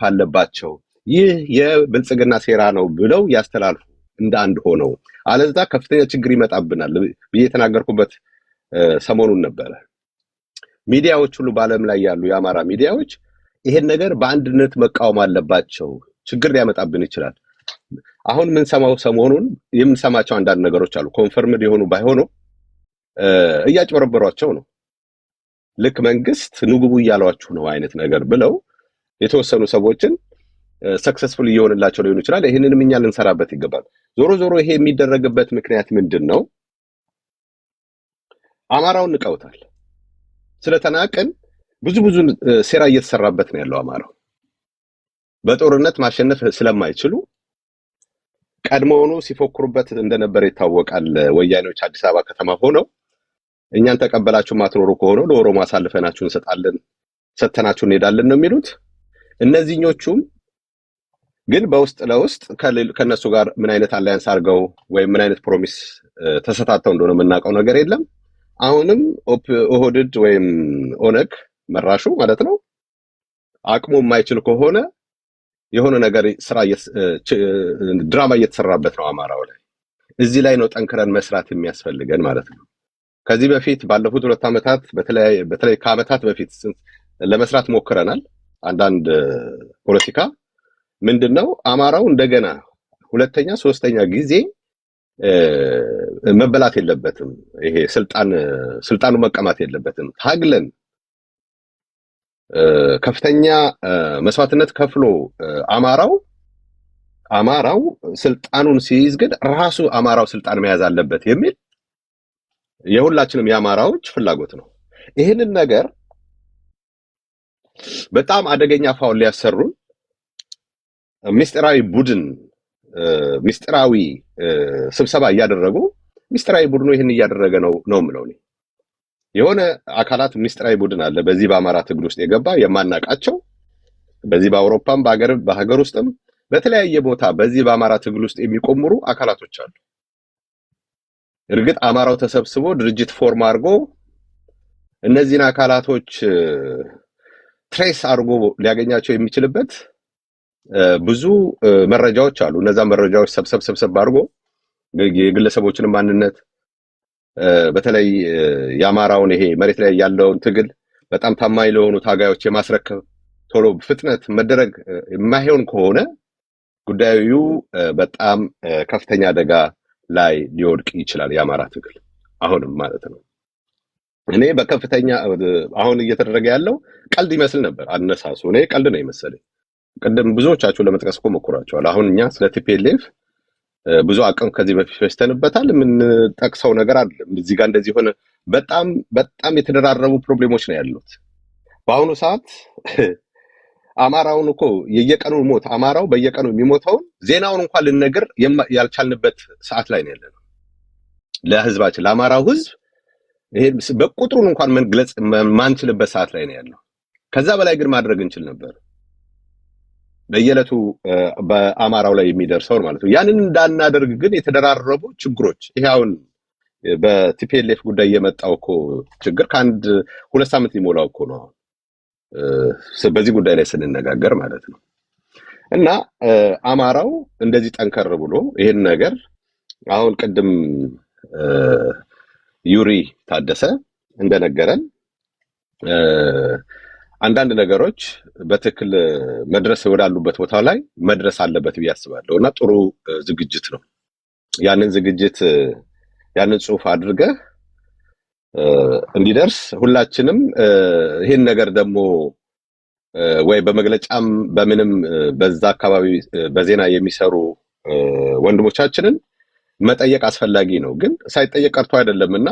አለባቸው ይህ የብልጽግና ሴራ ነው ብለው ያስተላልፉ እንደ አንድ ሆነው አለዛ ከፍተኛ ችግር ይመጣብናል ብዬ ተናገርኩበት ሰሞኑን ነበር ሚዲያዎች ሁሉ ባለም ላይ ያሉ የአማራ ሚዲያዎች ይሄን ነገር በአንድነት መቃወም አለባቸው ችግር ሊያመጣብን ይችላል አሁን ምን ሰማው ሰሞኑን የምንሰማቸው አንዳንድ ነገሮች አሉ ኮንፈርምድ የሆኑ ባይሆኑ እያጭበረበሯቸው ነው ልክ መንግስት ንጉቡ እያሏችሁ ነው አይነት ነገር ብለው የተወሰኑ ሰዎችን ሰክሰስፉል እየሆነላቸው ሊሆን ይችላል ይሄንንም እኛ ልንሰራበት ይገባል ዞሮ ዞሮ ይሄ የሚደረግበት ምክንያት ምንድነው አማራውን ንቀውታል ስለተናቀን ብዙ ሴራ እየተሰራበት ነው ያለው አማራው በጦርነት ማሸነፍ ስለማይችሉ ቀድሞውኑ ሲፎክሩበት እንደነበር ይታወቃል ወያኔዎች አዲስ አበባ ከተማ ሆነው እኛን ተቀበላችሁ ማትኖሩ ከሆነ ለኦሮሞ አሳልፈናችሁ እንሰጣለን ሰተናችሁ እንሄዳለን ነው የሚሉት እነዚህኞቹም ግን በውስጥ ለውስጥ ከነሱ ጋር ምን አይነት አላያንስ አድርገው ወይ ምን አይነት ፕሮሚስ ተሰጣጣው እንደሆነ የምናውቀው ነገር የለም አሁንም ኦህዴድ ወይም ኦነግ መራሹ ማለት ነው አቅሙ የማይችል ከሆነ የሆነ ነገር ስራ ድራማ እየተሰራበት ነው አማራው ላይ እዚህ ላይ ነው ጠንክረን መስራት የሚያስፈልገን ማለት ነው ከዚህ በፊት ባለፉት 2 አመታት በተለይ ከአመታት በፊት ለመስራት ሞክረናል አንዳንድ ፖለቲካ ምንድነው አማራው እንደገና ሁለተኛ ሶስተኛ ጊዜ መበላት የለበትም ይሄ ስልጣኑ መቀማት የለበትም ታግለን ከፍተኛ መስዋዕትነት ከፍሎ አማራው ስልጣኑን ሲይዝ ግን ራሱ አማራው ስልጣን መያዝ አለበት የሚል የሁላችንም የአማራዎች ፍላጎት ነው ይሄንን ነገር በጣም አደገኛ ፋውል ሊያሰሩን ሚስጥራዊ ቡድን ሚስጥራዊ ስብሰባ ያደረጉ ሚስጥራዊ ቡድኑ ይሄን ያደረገ ነው ምለው ነው የሆነ አካላት ሚስጥራዊ ቡድን አለ በዚህ በአማራ ትግል ውስጥ የገባ የማናቃቸው በዚህ በአውሮፓም በሀገር ውስጥም በተለያየ ቦታ በዚህ በአማራ ትግል ውስጥ የሚቆምሩ አካላቶች አሉ እርግጥ አማራው ተሰብስቦ ድርጅት ፎርም አድርጎ እነዚህን አካላቶች ትሬስ አድርጎ ሊያገኛቸው የሚችልበት ብዙ መረጃዎች አሉ እነዛ መረጃዎች ሰብሰብ አድርጎ የግለሰቦችን ማንነት በተለይ ያማራውን ይሄ መሬት ላይ ያለውን ትግል በጣም ታማኝ ለሆኑ ታጋዮች የማስረከብ ቶሎ ፍጥነት መደረግ የማይሆን ከሆነ ጉዳዩ በጣም ከፍተኛ አደጋ ላይ ሊወድቅ ይችላል ያማራ ትግል አሁንም ማለት ነው እኔ በከፍተኛ አሁን እየተደረገ ያለው ቀልድ ይመስል ነበር አነሳሱ እኔ ቀልድ ነው ይመስለኝ ቀደም ብዙዎቻችሁ ለመጥቀስ ቆመኩራቸዋል አሁን እኛ ስለ ቲፒኤልኤፍ ብዙ አቅም ከዚህ በፊት ፈስተንበታል ምን ጠቅሰው ነገር አይደለም እዚህ ጋር እንደዚህ ሆነ በጣም የተደራረቡ ፕሮብሌሞች ነው ያሉት በአሁኑ ሰዓት አማራውን እኮ የየቀኑ ሞት አማራው በየቀኑ የሚሞተው ዜናውን እንኳን ልንነግር ያልቻልንበት ሰዓት ላይ ነው ያለነው ለህዝባችን ለአማራው ህዝብ ይሄ በቁጥሩን እንኳን መግለጽ ማንችልበት ሰዓት ላይ ነው ያለው ከዛ በላይ ግን ማድረግ እንችል ነበር በየለቱ በአማራው ላይ የሚደርሰው ማለት ነው ያንን እንዳናደርግ ግን የተደራረቡ ችግሮች ይሄውን በቲፒኤልኤፍ ጉዳይ የመጣው እኮ ችግር ከአንድ 2 ሳምንት ሊሞላው እኮ ነው በዚህ ጉዳይ ላይ ስንነጋገር ማለት ነው እና አማራው እንደዚህ ጠንከር ብሎ ይሄን ነገር አሁን ቅድም ዩሪ ታደሰ እንደነገረን አንዳንድ ነገሮች በትክክል መድረስ ወዳሉበት ቦታ ላይ መድረስ አለበት ብያስባለሁና ጥሩ ዝግጅት ነው ያንን ጽሁፍ አድርገህ እንዲደርስ ሁላችንም ይሄን ነገር ደግሞ ወይ በመግለጫም በምንም በዛ አካባቢ በዜና የሚሰሩ ወንድሞቻችንን መጠየቅ አስፈላጊ ነው ግን ሳይጠየቅ ቀርቶ አይደለምና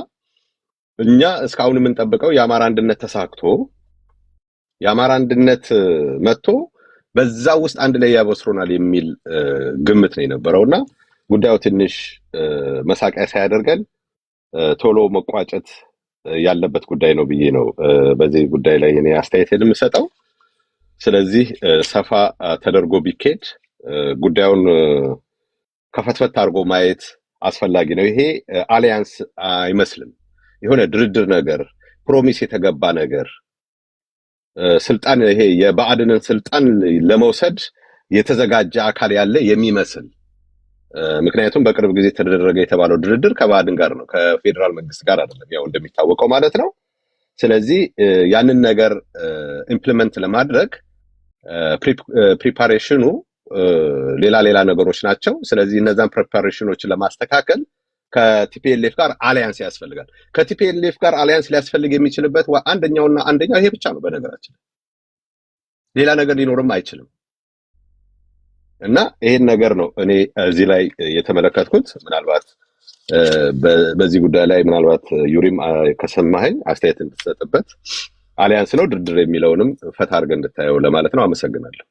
እኛ እስካሁን የምንጠብቀው የአማራ አንድነት ተሳክቶ የአማራ አንድነት መጥቶ በዛ ውስጥ አንድ ላይ ያበስሩናል የሚል ግምት ነው የነበረውና ጉዳዩ ትንሽ መሳቂያ ሳያደርገን ቶሎ መቋጨት ያለበት ጉዳይ ነው ብዬ ነው በዚህ ጉዳይ ላይ እኔ አስተያየት የምሰጠው ስለዚህ ሰፋ ተደርጎ ቢኬድ ጉዳዩን ከፈትፈት አድርጎ ማየት አስፈላጊ ነው ይሄ አሊያንስ አይመስልም የሆነ ድርድር ነገር ፕሮሚስ የተገባ ነገር ስልጣን ይሄ የብአዴንን ስልጣን ለመውሰድ የተዘጋጀ አካል ያለ የሚመስል ምክንያቱም በቅርብ ጊዜ ተደረገ የተባለው ድርድር ከባዕድን ጋር ነው፣ ከፌዴራል መንግስት ጋር አይደለም፣ ያው እንደሚታወቀው ማለት ነው። ስለዚህ ያንን ነገር ኢምፕሊመንት ለማድረግ ፕሪፓሬሽኑ ሌላ ነገሮች ናቸው። ስለዚህ እነዛን ፕሪፓሬሽኖችን ለማስተካከል ከቲፒኤልኤፍ ጋር አሊያንስ ያስፈልጋል። ከቲፒኤልኤፍ ጋር አሊያንስ ሊያስፈልግ የሚችልበት አንደኛው ይሄ ብቻ ነው። በነገራችን ሌላ ነገር ሊኖርም አይችልም። እና ይሄን ነገር ነው እኔ እዚህ ላይ የተመለከትኩት። ምናልባት በዚህ ጉዳይ ላይ ምናልባት ዩሪም ከሰማኸኝ አስተያየት እንድትሰጥበት፣ አሊያንስ ነው ድርድር የሚለውንም ፈታ አድርገህ እንድታየው ለማለት ነው። አመሰግናለሁ።